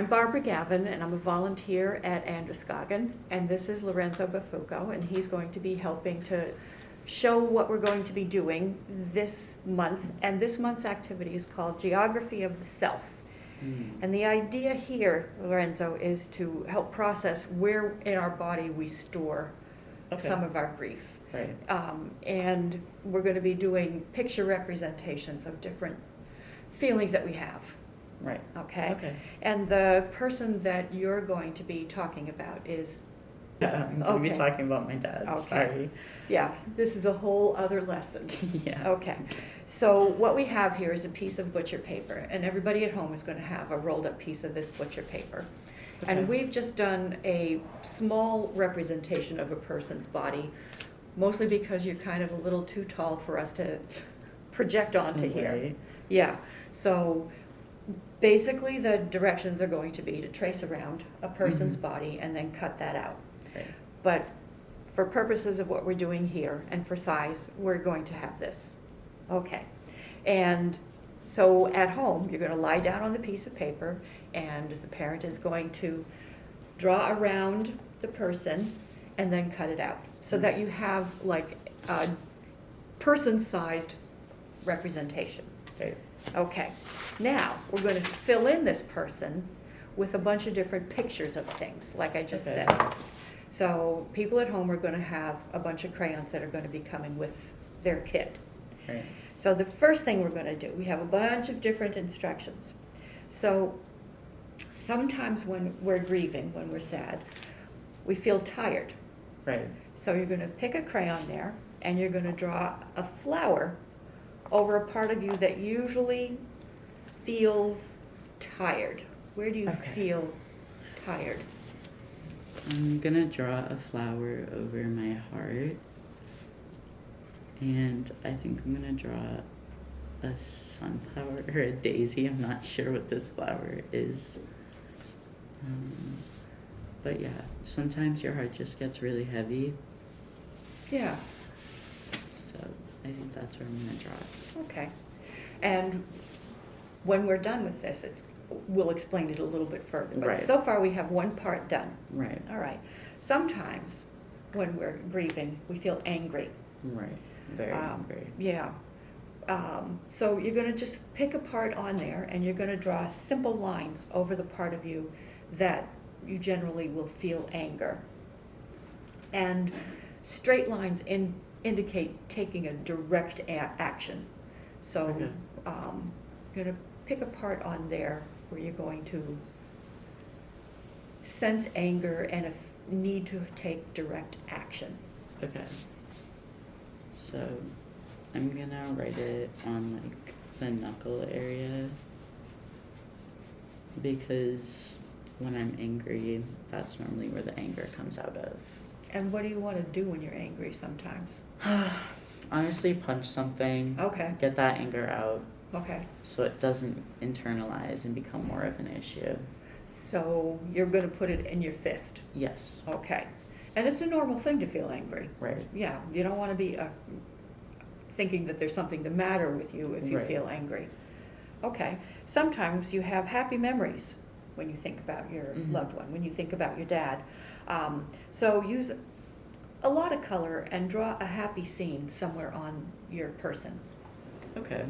I'm Barbara Gavin, and I'm a volunteer at Androscoggin, and this is Lorenzo Bafuco, and he's going to be helping to show what we're going to be doing this month, and this month's activity is called Geography of the Self. And the idea here, Lorenzo, is to help process where in our body we store some of our grief. Right. And we're going to be doing picture representations of different feelings that we have. Right. Okay. And the person that you're going to be talking about is. I'm going to be talking about my dad. Okay. Sorry. Yeah, this is a whole other lesson. Yeah. Okay. So what we have here is a piece of butcher paper, and everybody at home is going to have a rolled up piece of this butcher paper. Okay. And we've just done a small representation of a person's body, mostly because you're kind of a little too tall for us to project onto here. Right. Yeah. So basically the directions are going to be to trace around a person's body and then cut that out. Right. But for purposes of what we're doing here and for size, we're going to have this. Okay. And so at home, you're going to lie down on the piece of paper, and the parent is going to draw around the person and then cut it out so that you have like a person-sized representation. Right. Okay. Now, we're going to fill in this person with a bunch of different pictures of things, like I just said. So people at home are going to have a bunch of crayons that are going to be coming with their kit. Right. So the first thing we're going to do, we have a bunch of different instructions. So sometimes when we're grieving, when we're sad, we feel tired. Right. So you're going to pick a crayon there, and you're going to draw a flower over a part of you that usually feels tired. Where do you feel tired? I'm going to draw a flower over my heart. And I think I'm going to draw a sunflower or a daisy. I'm not sure what this flower is. But yeah, sometimes your heart just gets really heavy. Yeah. So I think that's where I'm going to draw it. Okay. And when we're done with this, we'll explain it a little bit further. But so far we have one part done. Right. All right. Sometimes when we're grieving, we feel angry. Right. Very angry. Yeah. So you're going to just pick a part on there, and you're going to draw simple lines over the part of you that you generally will feel anger. And straight lines indicate taking a direct action. So you're going to pick a part on there where you're going to sense anger and a need to take direct action. Okay. So I'm gonna write it on like the knuckle area, because when I'm angry, that's normally where the anger comes out of. And what do you want to do when you're angry sometimes? Honestly, punch something. Okay. Get that anger out. Okay. So it doesn't internalize and become more of an issue. So you're going to put it in your fist? Yes. Okay. And it's a normal thing to feel angry. Right. Yeah. You don't want to be thinking that there's something the matter with you if you feel angry. Okay. Sometimes you have happy memories when you think about your loved one, when you think about your dad. So use a lot of color and draw a happy scene somewhere on your person. Okay.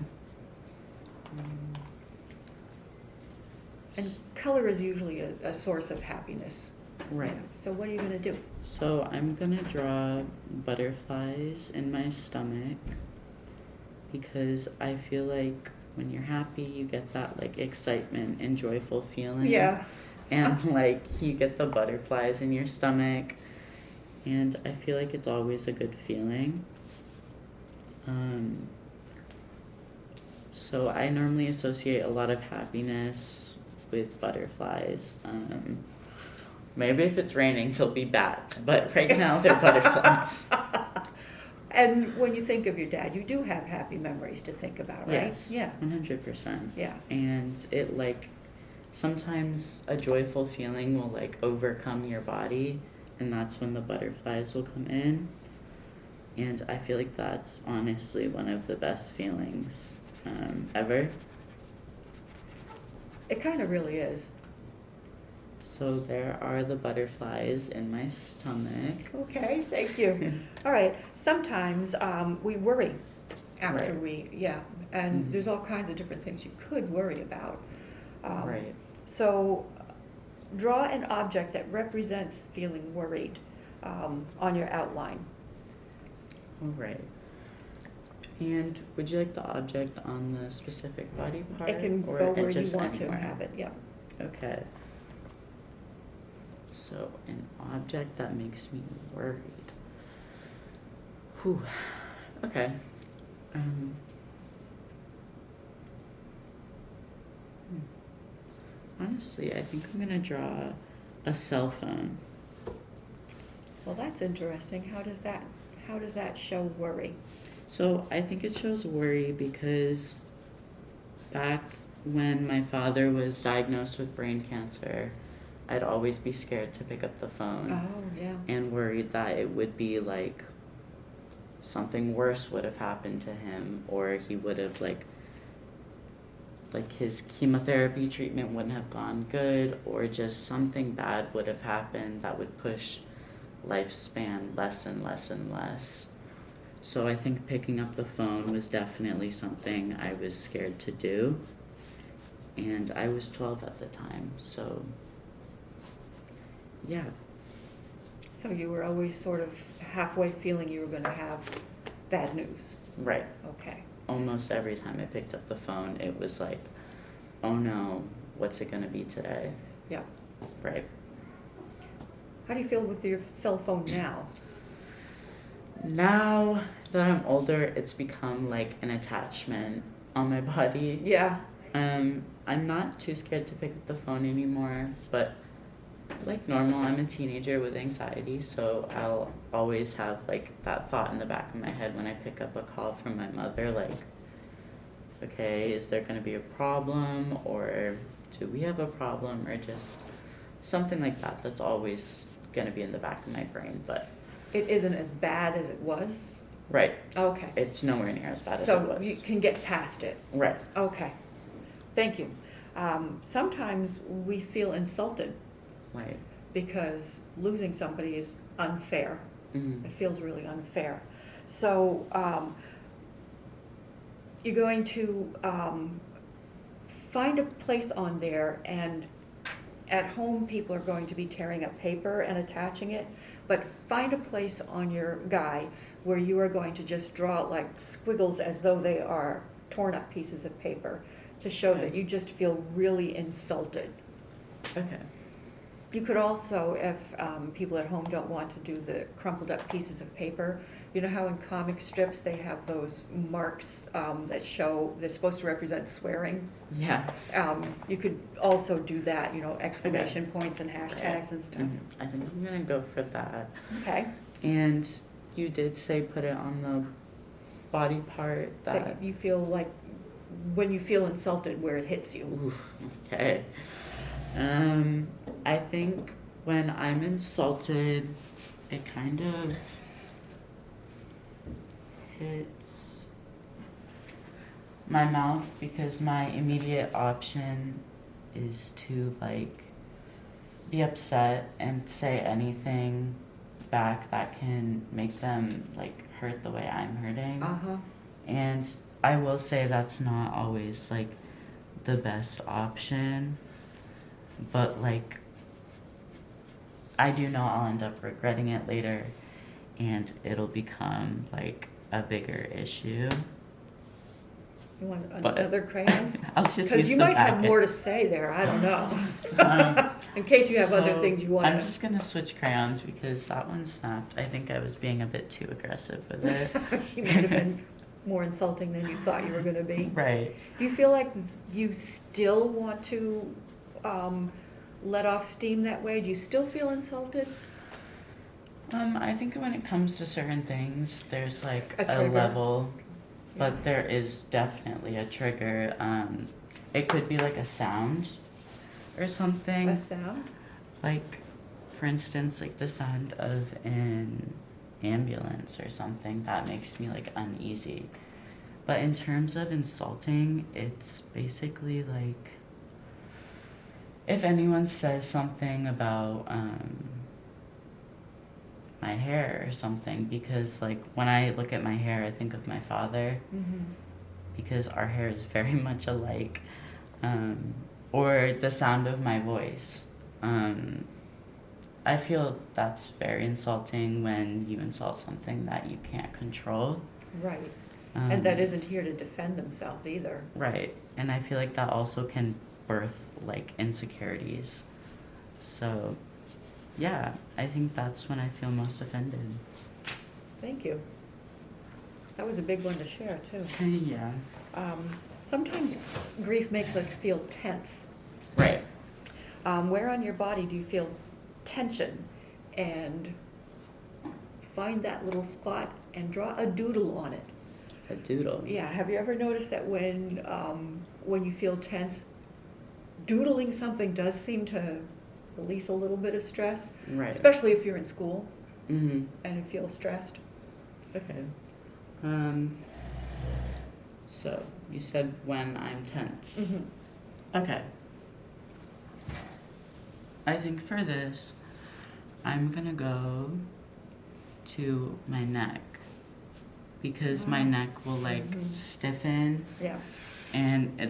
And color is usually a source of happiness. Right. Yeah. So what are you going to do? So I'm going to draw butterflies in my stomach, because I feel like when you're happy, you get that like excitement and joyful feeling. Yeah. And like you get the butterflies in your stomach, and I feel like it's always a good feeling. So I normally associate a lot of happiness with butterflies. Maybe if it's raining, they'll be bats, but right now they're butterflies. And when you think of your dad, you do have happy memories to think about, right? Yes, Yeah. 100%. Yeah. And it like, sometimes a joyful feeling will like overcome your body, and that's when the butterflies will come in. And I feel like that's honestly one of the best feelings ever. It kind of really is. So there are the butterflies in my stomach. Okay, thank you. All right, sometimes we worry after Right. and Mhm. there's all kinds of different things you could worry about. Right. So draw an object that represents feeling worried on your outline. All right. And would you like the object on the specific body part It can or go where you just want anywhere? to have it, yeah. Okay. So an object that makes me worried. Whew. Okay. Um, Honestly, I think I'm gonna draw a cell phone. Well, that's interesting. How does that show worry? So I think it shows worry because back when my father was diagnosed with brain cancer, I'd always be scared to pick up the phone Oh, yeah. and worried that it would be like something worse would have happened to him, or he would have like his chemotherapy treatment wouldn't have gone good, or just something bad would have happened that would push lifespan less and less and less. So I think picking up the phone was definitely something I was scared to do. And I was 12 at the time, so yeah. So you were always sort of halfway feeling you were going to have bad news. Right. Okay. Almost every time I picked up the phone, it was like, oh no, what's it gonna be today? Yeah. Right. How do you feel with your cell phone now? Now that I'm older, it's become like an attachment on my body. Yeah. I'm not too scared to pick up the phone anymore, but like normal, I'm a teenager with anxiety, so I'll always have like that thought in the back of my head when I pick up a call from my mother, like, okay, is there gonna be a problem, or do we have a problem, or just something like that. That's always gonna be in the back of my brain, but It isn't as bad as it was? right, Okay. it's nowhere near as bad as it So you was. can get past it? Right. Okay. Thank you. Sometimes we feel insulted Right. because losing somebody is unfair. Mm. It feels really unfair. So you're going to find a place on there, and at home people are going to be tearing up paper and attaching it, but find a place on your guy where you are going to just draw like squiggles as though they are torn up pieces of paper to show that Okay. you just feel really insulted. Okay. You could also, if people at home don't want to do the crumpled up pieces of paper, you know how in comic strips they have those marks that show, they're supposed to represent swearing? Yeah. You could also do that, you know, exclamation points and hashtags and stuff. Mhm. I think I'm gonna go for that. Okay, And you did say put it on the body part that. that you feel like, when you feel insulted, where it hits you. Oof, okay. I think when I'm insulted, it kind of hits my mouth because my immediate option is to like be upset and say anything back that can make them like hurt the way I'm hurting. Uh-huh. And I will say that's not always like the best option, but like I do know I'll end up regretting it later and it'll become like a bigger issue. You want But- another crayon? I'll just Because use you the might have packet. more to say there, I don't know. Um, In case you have other So, things you want I'm to. just gonna switch crayons because that one snapped. I think I was being a bit too aggressive with it. You might have been more insulting than you thought you were going to be. Right. Do you feel like you still want to let off steam that way? Do you still feel insulted? I think when it comes to certain things, there's like A a trigger. level, Yeah. but there is definitely a trigger. It could be like a sound or something. A sound? Like, for instance, like the sound of an ambulance or something that makes me like uneasy. But in terms of insulting, it's basically like if anyone says something about my hair or something, because like when I look at my hair, I think of my father, because our hair is very much alike, or the sound of my voice. I feel that's very insulting when you insult something that you can't control. Right. And that isn't here to defend themselves either. Right. And I feel like that also can birth like insecurities. So, yeah, I think that's when I feel most offended. Thank you. That was a big one to share, too. Yeah. Sometimes grief makes us feel tense. Right. Where on your body do you feel tension? And find that little spot and draw a doodle on it. A doodle. Yeah, have you ever noticed that when you feel tense, doodling something does seem to release a little bit of stress? Right. Especially if you're in school Mm-hmm. and you feel stressed. Okay. So, you said when I'm tense. Okay. I think for this, I'm gonna go to my neck, because my neck will like stiffen, Yeah. and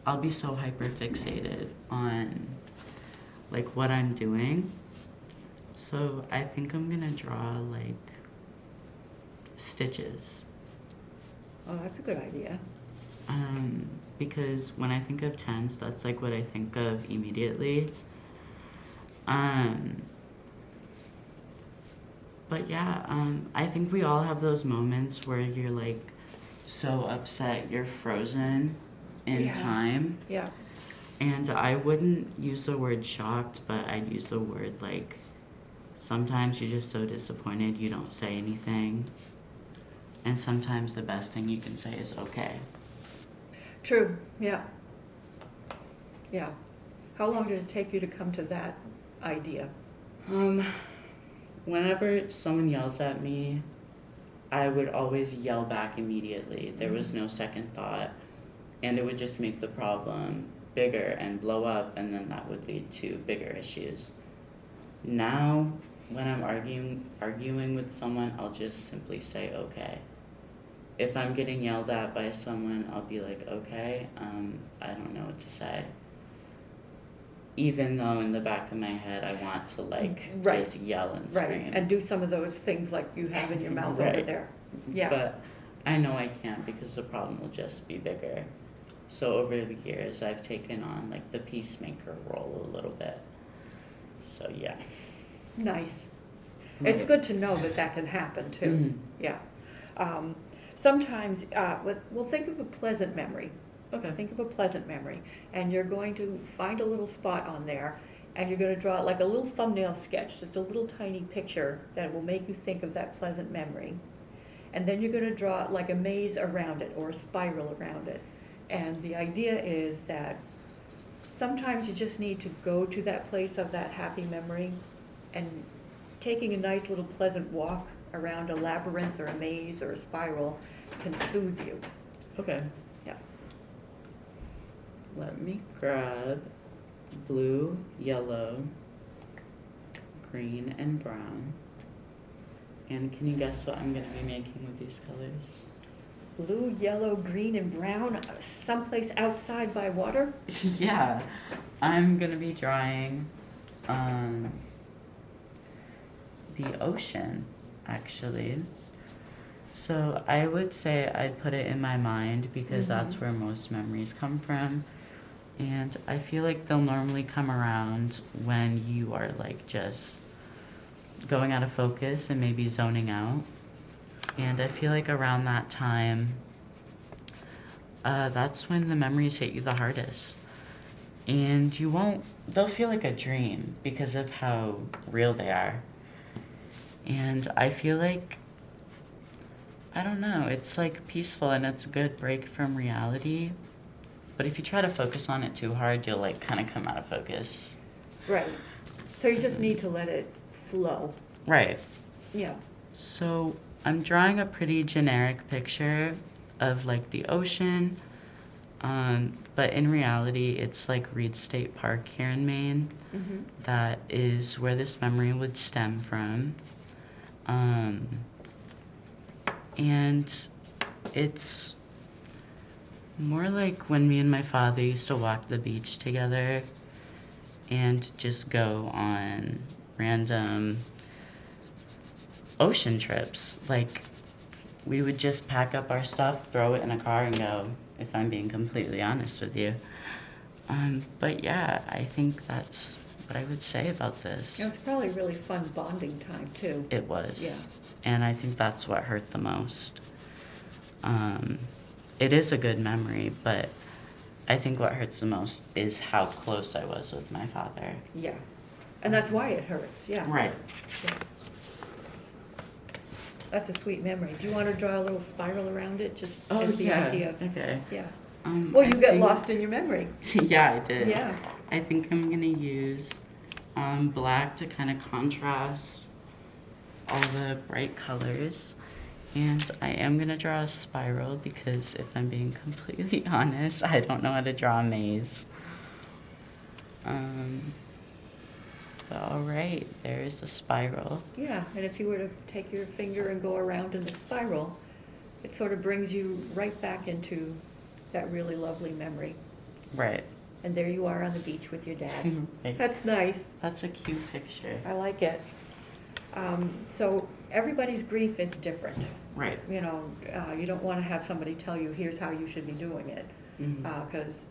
I'll be so hyper fixated on like what I'm doing. So I think I'm gonna draw like stitches. Oh, that's a good idea. Because when I think of tense, that's like what I think of immediately. But yeah, I think we all have those moments where you're like so upset you're frozen in Yeah. time. Yeah. And I wouldn't use the word shocked, but I'd use the word like sometimes you're just so disappointed you don't say anything. And sometimes the best thing you can say is okay. True. Yeah. Yeah. How long did it take you to come to that idea? Whenever someone yells at me, I would always yell back immediately. There was no second thought. And it would just make the problem bigger and blow up, and then that would lead to bigger issues. Now, when I'm arguing with someone, I'll just simply say okay. If I'm getting yelled at by someone, I'll be like, okay, I don't know what to say. Even though in the back of my head I want to like Right. just yell and scream. Right. And do some of those things like you have in your mouth over Right. there. Yeah. But I know I can't, because the problem will just be bigger. So over the years, I've taken on like the peacemaker role a little bit. So yeah. Nice. It's good to know that that can happen too. Yeah. Sometimes, we'll think of a pleasant memory. Okay. Think of a pleasant memory, and you're going to find a little spot on there, and you're going to draw like a little thumbnail sketch, just a little tiny picture that will make you think of that pleasant memory. And then you're going to draw like a maze around it or a spiral around it. And the idea is that sometimes you just need to go to that place of that happy memory, and taking a nice little pleasant walk around a labyrinth or a maze or a spiral can soothe you. Okay. Yeah. Let me grab blue, yellow, green, and brown. And can you guess what I'm going to be making with these colors? Blue, yellow, green, and brown, someplace outside by water? Yeah. I'm going to be drawing the ocean, actually. So I would say I'd put it in my mind, because that's where most memories come from. And I feel like they'll normally come around when you are like just going out of focus and maybe zoning out. And I feel like around that time, that's when the memories hit you the hardest. And they'll feel like a dream because of how real they are. And I feel like, I don't know, it's like peaceful and it's a good break from reality. But if you try to focus on it too hard, you'll like kind of come out of focus. Right. So you just need to let it flow. Right. Yeah. So I'm drawing a pretty generic picture of like the ocean, But in reality, it's like Reed State Park here in Maine. Mhm. That is where this memory would stem from. And it's more like when me and my father used to walk the beach together and just go on random ocean trips. Like, we would just pack up our stuff, throw it in a car, and go, if I'm being completely honest with you. But yeah, I think that's what I would say about this. It was probably a really fun bonding time, too. It was. Yeah. And I think that's what hurt the most. It is a good memory, but I think what hurts the most is how close I was with my father. Yeah. And that's why it hurts, yeah. Right. Yeah. That's a sweet memory. Do you want to draw a little spiral around it, just as the idea of... Okay. Yeah. I Well, you got think- lost in your memory. Yeah, I did. Yeah. I think I'm gonna use black to kind of contrast all the bright colors. And I am gonna draw a spiral because if I'm being completely honest, I don't know how to draw a maze. But all right, there's a spiral. Yeah, and if you were to take your finger and go around in the spiral, it sort of brings you right back into that really lovely memory. Right. And there you are on the beach with your dad. Right. That's nice. That's a cute picture. I like it. So everybody's grief is different. Right. You know, you don't want to have somebody tell you, here's how you should be doing it. Mhm. Because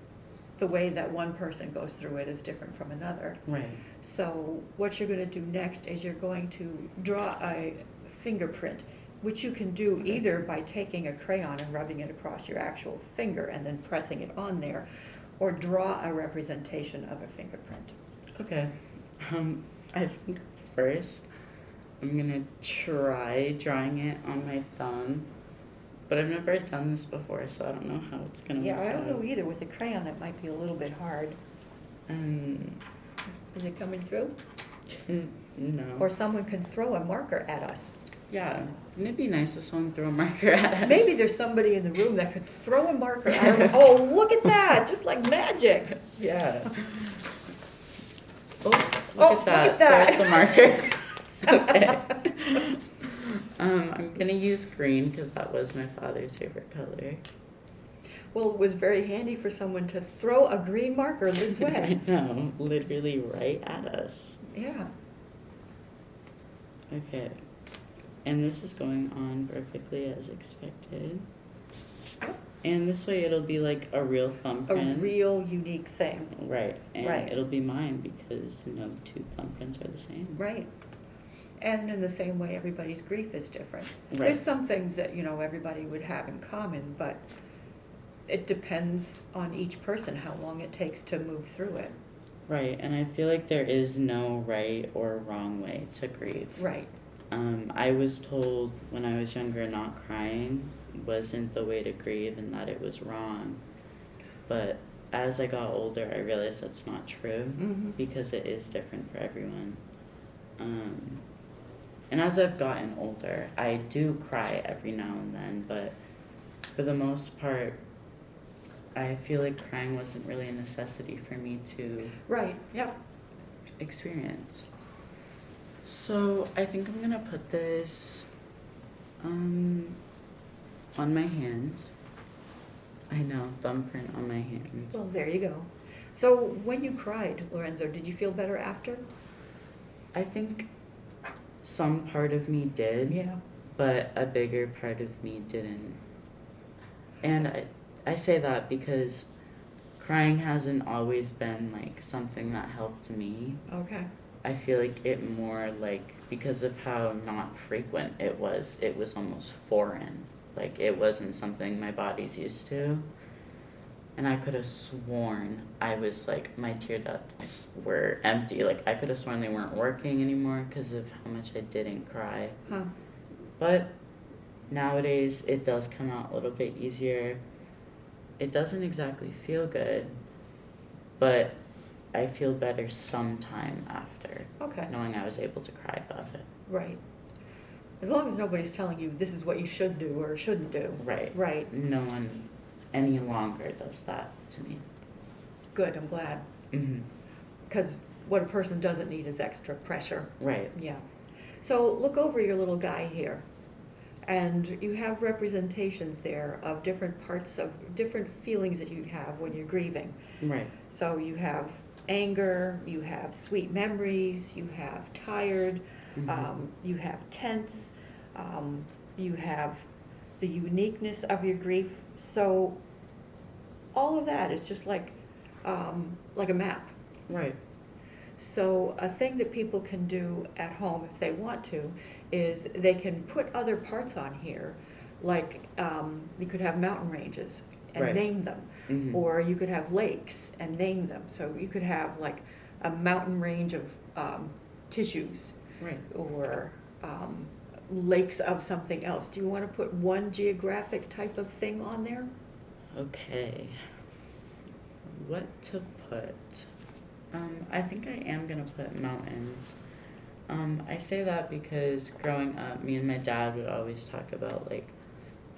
the way that one person goes through it is different from another. Right. So what you're going to do next is you're going to draw a fingerprint, which you can do either by taking a crayon and rubbing it across your actual finger and then pressing it on there, or draw a representation of a fingerprint. Okay. I think first I'm gonna try drawing it on my thumb, but I've never done this before, so I don't know how it's gonna Yeah, work I don't know out. either. With the crayon, it might be a little bit hard. Is it coming through? No. Or someone can throw a marker at us. Yeah, wouldn't it be nice if someone threw a marker at us? Maybe there's somebody in the room that could throw a marker at us. Oh, look at that, just like magic. Yeah. Oh, Oh, look at that. There's the markers. Okay. I'm gonna use green because that was my father's favorite color. Well, it was very handy for someone to throw a green marker this way. I know, literally right at us. Yeah. Okay. And this is going on perfectly as expected. And this way it'll be like a real A thumbprint. real unique thing. Right. And Right. it'll be mine because no two thumbprints are the same. Right. And in the same way, everybody's grief is different. Right. There's some things that, you know, everybody would have in common, but it depends on each person how long it takes to move through it. Right. And I feel like there is no right or wrong way to grieve. Right. I was told when I was younger not crying wasn't the way to grieve and that it was wrong. But as I got older, I realized that's not true Mhm. because it is different for everyone. And as I've gotten older, I do cry every now and then, but for the most part, I feel like crying wasn't really a necessity for me to Right, yep. experience. So I think I'm gonna put this on my hand. I know, thumbprint on my hand. Well, there you go. So when you cried, Lorenzo, did you feel better after? I think some part of me did, Yeah. but a bigger part of me didn't. And I say that because crying hasn't always been like something that helped me. Okay. I feel like it more like because of how not frequent it was almost foreign. Like it wasn't something my body's used to. And I could have sworn I was like, my tear ducts were empty. Like I could have sworn they weren't working anymore because of how much I didn't cry. Huh. But nowadays it does come out a little bit easier. It doesn't exactly feel good, but I feel better sometime after, Okay. knowing I was able to cry about it. Right. As long as nobody's telling you this is what you should do or shouldn't do. Right. Right. No one any longer does that to me. Good, I'm glad. Mm-hmm. Because what a person doesn't need is extra pressure. Right. Yeah. So look over your little guy here. And you have representations there of different parts of different feelings that you have when you're grieving. Right. So you have anger, you have sweet memories, you have tired, Mm-hmm. you have tense, you have the uniqueness of your grief. So all of that is just like a map. Right. So a thing that people can do at home if they want to is they can put other parts on here, like you could have mountain ranges and Right. name them, Mm-hmm. or you could have lakes and name them. So you could have like a mountain range of tissues, Right. or lakes of something else. Do you want to put one geographic type of thing on there? Okay. What to put? I think I am gonna put mountains. I say that because growing up, me and my dad would always talk about like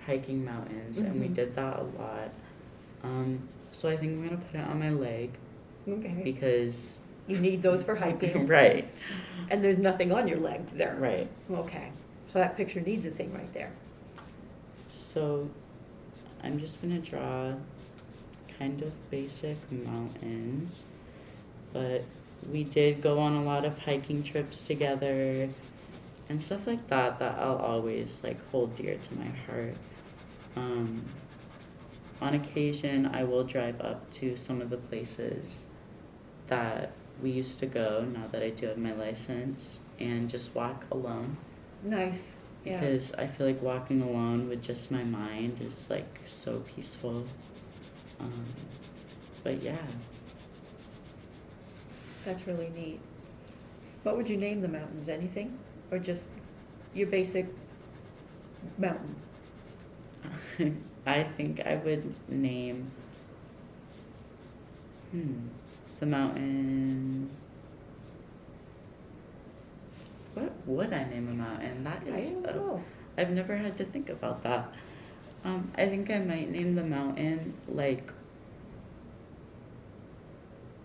hiking mountains, and we Mhm. did that a lot. So I think I'm gonna put it on my leg Okay. because You need those for hiking. right, And there's nothing on your leg there. right. Okay. So that picture needs a thing right there. So I'm just gonna draw kind of basic mountains, but we did go on a lot of hiking trips together and stuff like that I'll always like hold dear to my heart. On occasion I will drive up to some of the places that we used to go now that I do have my license and just walk alone. Nice. Yeah. Because I feel like walking alone with just my mind is like so peaceful. But yeah, That's really neat. What would you name the mountains? Anything? Or just your basic mountain? I think I would name the mountain. What would I name a mountain? That I is don't know. I've never had to think about that. I think I might name the mountain like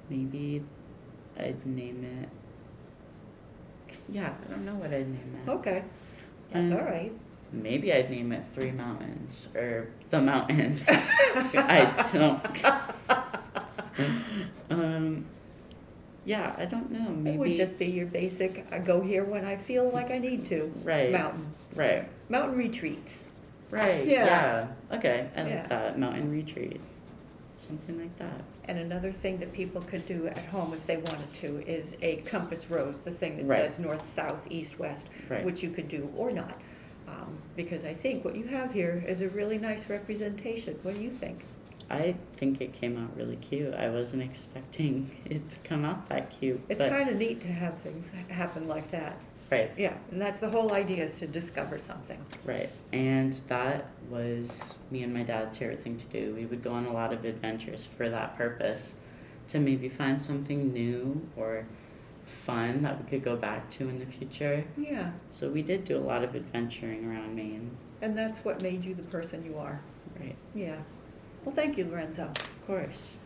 maybe I'd name it. Yeah, I don't know what I'd name it. Okay. That's all Um, right. Maybe I'd name it Three Mountains or The Mountains. I don't. Yeah, I don't know. Maybe It would just be your basic, I go here when I feel like I need to. Right. Mountain. Right. Mountain retreats. Right. Yeah. Yeah. Okay. I Yeah. like that. Mountain retreat. Something like that. And another thing that people could do at home if they wanted to is a compass rose, the thing that Right. says north, south, east, west, Right. which you could do or not. Because I think what you have here is a really nice representation. What do you think? I think it came out really cute. I wasn't expecting it to come out that cute. It's but, kind of neat to have things happen like that. right. Yeah, and that's the whole idea, is to discover something. Right. And that was me and my dad's favorite thing to do. We would go on a lot of adventures for that purpose, to maybe find something new or fun that we could go back to in the future. Yeah, So we did do a lot of adventuring around Maine. and that's what made you the person you are. Right. Yeah. Well, thank you, Lorenzo. Of course.